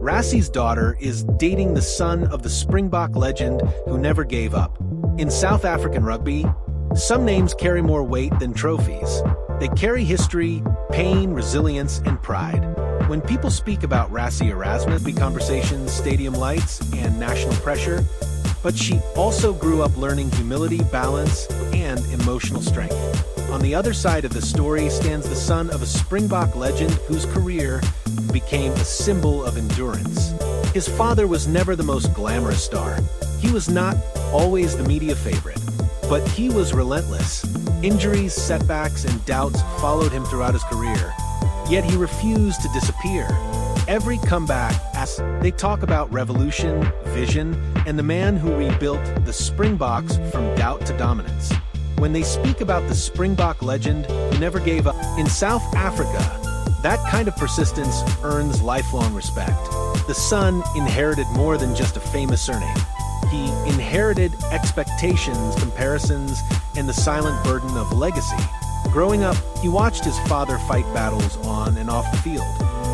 Rassie's daughter is dating the son of the Springbok legend who never gave up. In South African rugby, some names carry more weight than trophies. They carry history, pain, resilience, and pride. When people speak about Rassie Erasmus, big conversations, stadium lights, and national pressure, but she also grew up learning humility, balance, and emotional strength. On the other side of the story stands the son of a Springbok legend whose career became a symbol of endurance. His father was never the most glamorous star. He was not always the media favorite, but he was relentless. Injuries, setbacks, and doubts followed him throughout his career, yet he refused to disappear. Every comeback, as they talk about revolution, vision, and the man who rebuilt the Springboks from doubt to dominance. When they speak about the Springbok legend who never gave up, in South Africa, that kind of persistence earns lifelong respect. The son inherited more than just a famous surname. He inherited expectations, comparisons, and the silent burden of legacy. Growing up, he watched his father fight battles on and off the field.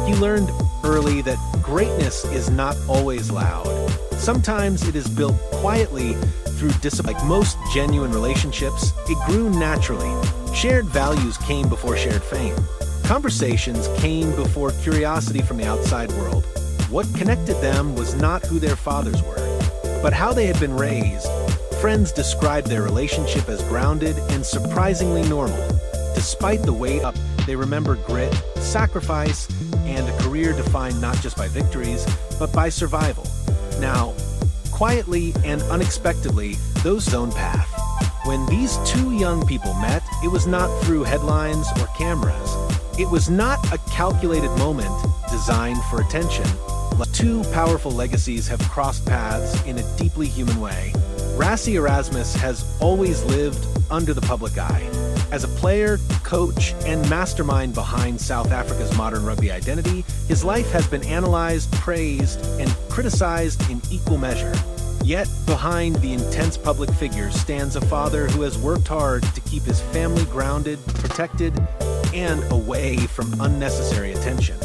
He learned early that greatness is not always loud. Sometimes it is built quietly through discipline. Like most genuine relationships, it grew naturally. Shared values came before shared fame. Conversations came before curiosity from the outside world. What connected them was not who their fathers were, but how they had been raised. Friends described their relationship as grounded and surprisingly normal. Despite the weight up, they remember grit, sacrifice, and a career defined not just by victories, but by survival. Now, quietly and unexpectedly, those own path. When these two young people met, it was not through headlines or cameras. It was not a calculated moment designed for attention. Two powerful legacies have crossed paths in a deeply human way. Rassie Erasmus has always lived under the public eye. As a player, coach, and mastermind behind South Africa's modern rugby identity, his life has been analyzed, praised, and criticized in equal measure. Yet, behind the intense public figure stands a father who has worked hard to keep his family grounded, protected, and away from unnecessary attention.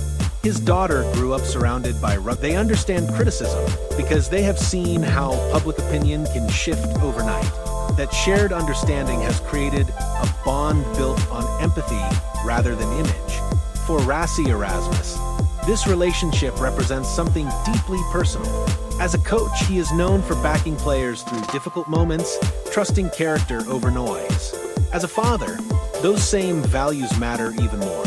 His daughter grew up surrounded by rugby. They understand criticism because they have seen how public opinion can shift overnight. That shared understanding has created a bond built on empathy rather than image. For Rassie Erasmus, this relationship represents something deeply personal. As a coach, he is known for backing players through difficult moments, trusting character over noise. As a father, those same values matter even more.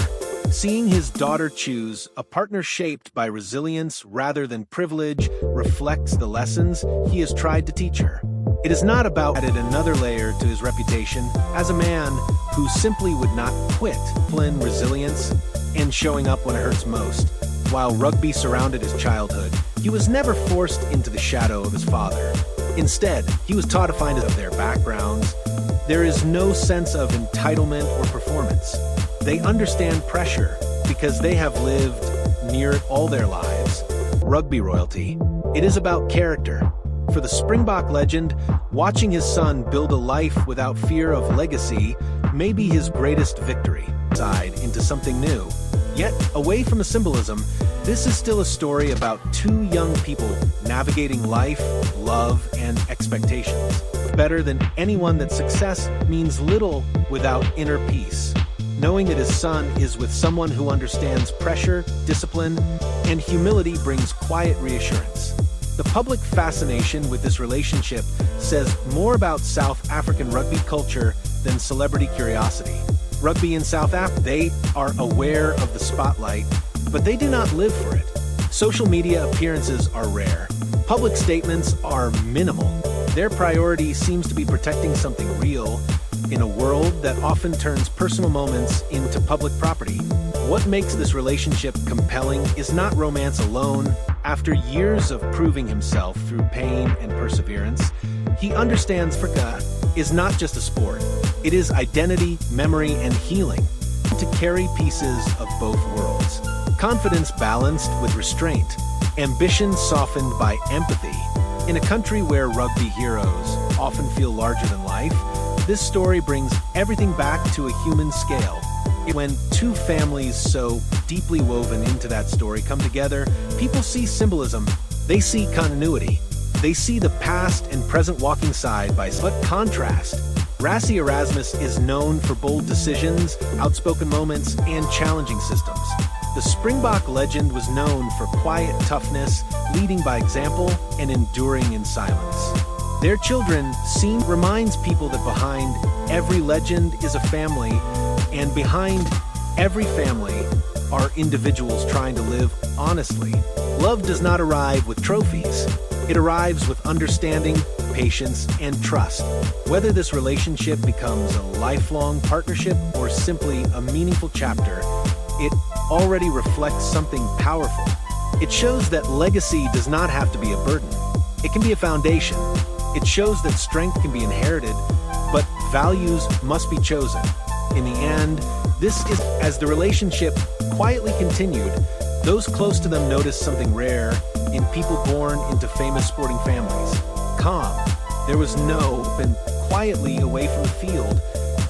Seeing his daughter choose a partner shaped by resilience rather than privilege reflects the lessons he has tried to teach her. It is not about adding another layer to his reputation as a man who simply would not quit. Discipline, resilience, and showing up when it hurts most. While rugby surrounded his childhood, he was never forced into the shadow of his father. Instead, he was taught to find out of their backgrounds. There is no sense of entitlement or performance. They understand pressure because they have lived near it all their lives. Rugby royalty. It is about character. For the Springbok legend, watching his son build a life without fear of legacy may be his greatest victory. Side into something new. Yet, away from the symbolism, this is still a story about two young people navigating life, love, and expectations. Better than anyone that success means little without inner peace. Knowing that his son is with someone who understands pressure, discipline, and humility brings quiet reassurance. The public fascination with this relationship says more about South African rugby culture than celebrity curiosity. Rugby in South Africa, they are aware of the spotlight, but they do not live for it. Social media appearances are rare. Public statements are minimal. Their priority seems to be protecting something real in a world that often turns personal moments into public property. What makes this relationship compelling is not romance alone. After years of proving himself through pain and perseverance, he understands Africa is not just a sport. It is identity, memory, and healing. To carry pieces of both worlds. Confidence balanced with restraint. Ambition softened by empathy. In a country where rugby heroes often feel larger than life, this story brings everything back to a human scale. When two families so deeply woven into that story come together, people see symbolism, they see continuity. They see the past and present walking side by side. But contrast, Rassie Erasmus is known for bold decisions, outspoken moments, and challenging systems. The Springbok legend was known for quiet toughness, leading by example, and enduring in silence. Their children reminds people that behind every legend is a family, and behind every family are individuals trying to live honestly. Love does not arrive with trophies. It arrives with understanding, patience, and trust. Whether this relationship becomes a lifelong partnership or simply a meaningful chapter, it already reflects something powerful. It shows that legacy does not have to be a burden. It can be a foundation. It shows that strength can be inherited, but values must be chosen. In the end, this is as the relationship quietly continued, those close to them noticed something rare in people born into famous sporting families. Calm. There was and quietly away from the field,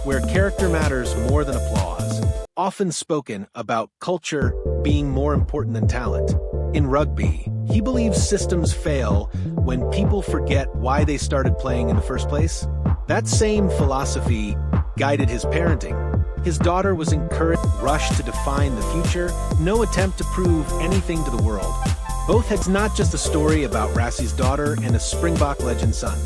where character matters more than applause. Often spoken about culture being more important than talent. In rugby, he believes systems fail when people forget why they started playing in the first place. That same philosophy guided his parenting. His daughter was encouraged, rushed to define the future, no attempt to prove anything to the world. Both had not just a story about Rassie's daughter and a Springbok legend son.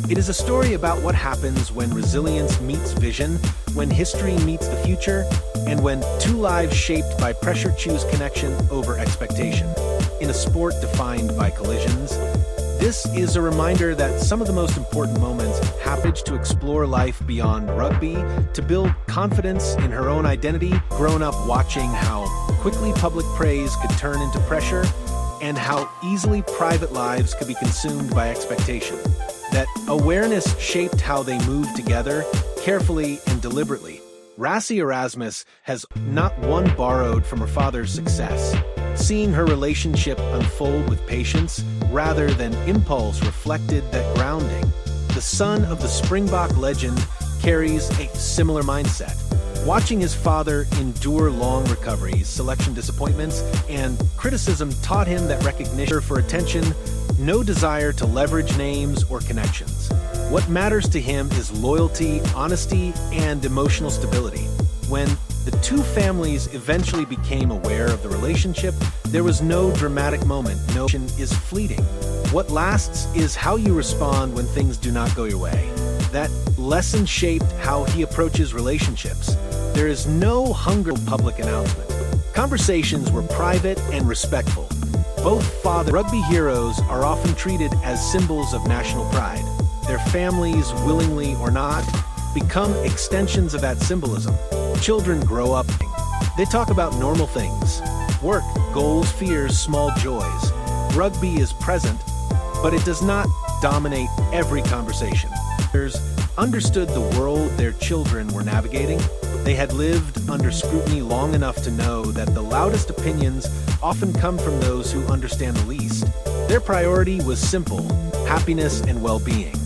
It is a story about what happens when resilience meets vision, when history meets the future, and when two lives shaped by pressure choose connection over expectation. In a sport defined by collisions, this is a reminder that some of the most important moments happen to explore life beyond rugby, to build confidence in her own identity, grown up watching how quickly public praise could turn into pressure, and how easily private lives could be consumed by expectation. That awareness shaped how they moved together, carefully and deliberately. Rassie Erasmus has not one borrowed from her father's success, seeing her relationship unfold with patience rather than impulse reflected that grounding. The son of the Springbok legend carries a similar mindset. Watching his father endure long recoveries, selection disappointments, and criticism taught him that recognition for attention, no desire to leverage names or connections. What matters to him is loyalty, honesty, and emotional stability. When the two families eventually became aware of the relationship, there was no dramatic moment. No is fleeting. What lasts is how you respond when things do not go your way. That lesson shaped how he approaches relationships. There is no hunger public announcement. Conversations were private and respectful. Both rugby heroes are often treated as symbols of national pride. Their families, willingly or not, become extensions of that symbolism. Children grow up. They talk about normal things. Work, goals, fears, small joys. Rugby is present, but it does not dominate every conversation. Others understood the world their children were navigating. They had lived under scrutiny long enough to know that the loudest opinions often come from those who understand the least. Their priority was simple: happiness and well-being.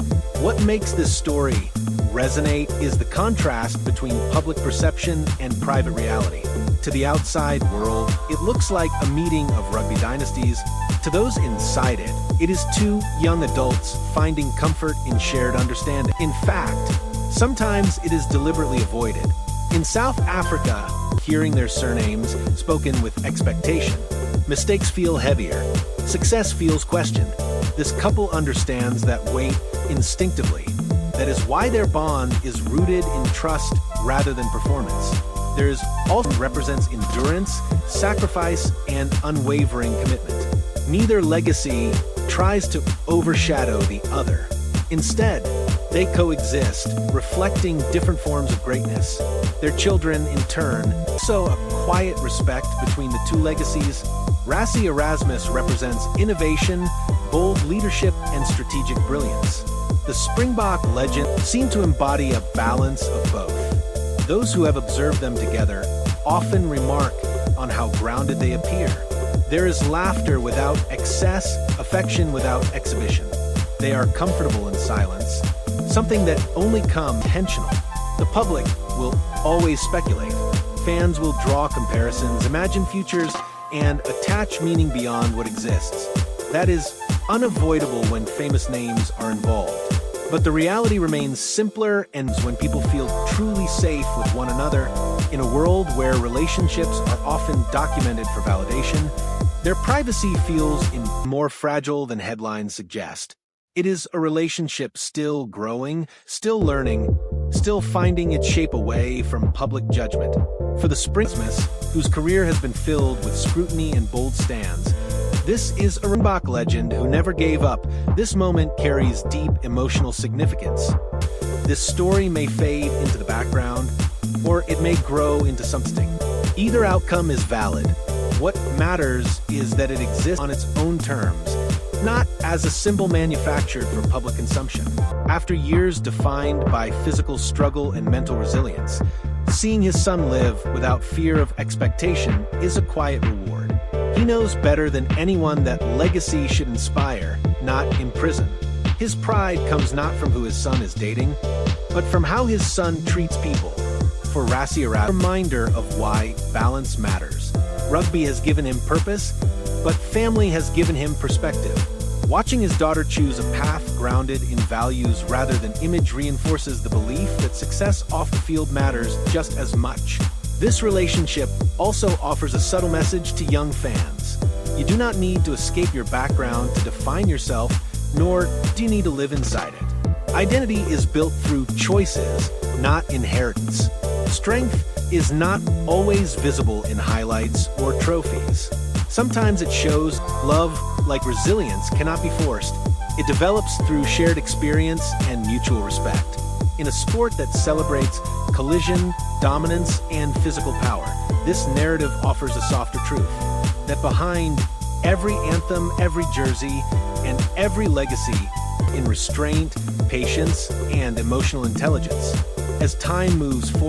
What makes this story resonate is the contrast between public perception and private reality. To the outside world, it looks like a meeting of rugby dynasties. To those inside it, it is two young adults finding comfort in shared understanding. In fact, sometimes it is deliberately avoided. In South Africa, hearing their surnames spoken with expectation, mistakes feel heavier, success feels questioned. This couple understands that weight instinctively. That is why their bond is rooted in trust rather than performance. There is also represents endurance, sacrifice, and unwavering commitment. Neither legacy tries to overshadow the other. Instead, they coexist, reflecting different forms of greatness. Their children, in turn, show a quiet respect between the two legacies. Rassie Erasmus represents innovation, bold leadership, and strategic brilliance. The Springbok legend seem to embody a balance of both. Those who have observed them together often remark on how grounded they appear. There is laughter without excess, affection without exhibition. They are comfortable in silence, something that only comes intentional. The public will always speculate. fans will draw comparisons, imagine futures, and attach meaning beyond what exists. That is unavoidable when famous names are involved. But the reality remains simpler, and when people feel truly safe with one another, in a world where relationships are often documented for validation, their privacy feels more fragile than headlines suggest. It is a relationship still growing, still learning, still finding its shape away from public judgment. For the Springboks, whose career has been filled with scrutiny and bold stands, this is a Springbok legend who never gave up. This moment carries deep emotional significance. This story may fade into the background, or it may grow into something. Either outcome is valid. What matters is that it exists on its own terms, not as a symbol manufactured for public consumption. After years defined by physical struggle and mental resilience, seeing his son live without fear of expectation is a quiet reward. He knows better than anyone that legacy should inspire, not imprison. His pride comes not from who his son is dating, but from how his son treats people. For Rassie Erasmus, a reminder of why balance matters. Rugby has given him purpose, but family has given him perspective. Watching his daughter choose a path grounded in values rather than image reinforces the belief that success off the field matters just as much. This relationship also offers a subtle message to young fans. You do not need to escape your background to define yourself, nor do you need to live inside it. Identity is built through choices, not inheritance. Strength is not always visible in highlights or trophies. Sometimes it shows. Love, like resilience, cannot be forced. It develops through shared experience and mutual respect. In a sport that celebrates collision, dominance, and physical power, this narrative offers a softer truth. That behind every anthem, every jersey, and every legacy in restraint, patience, and emotional intelligence. As time moves forward,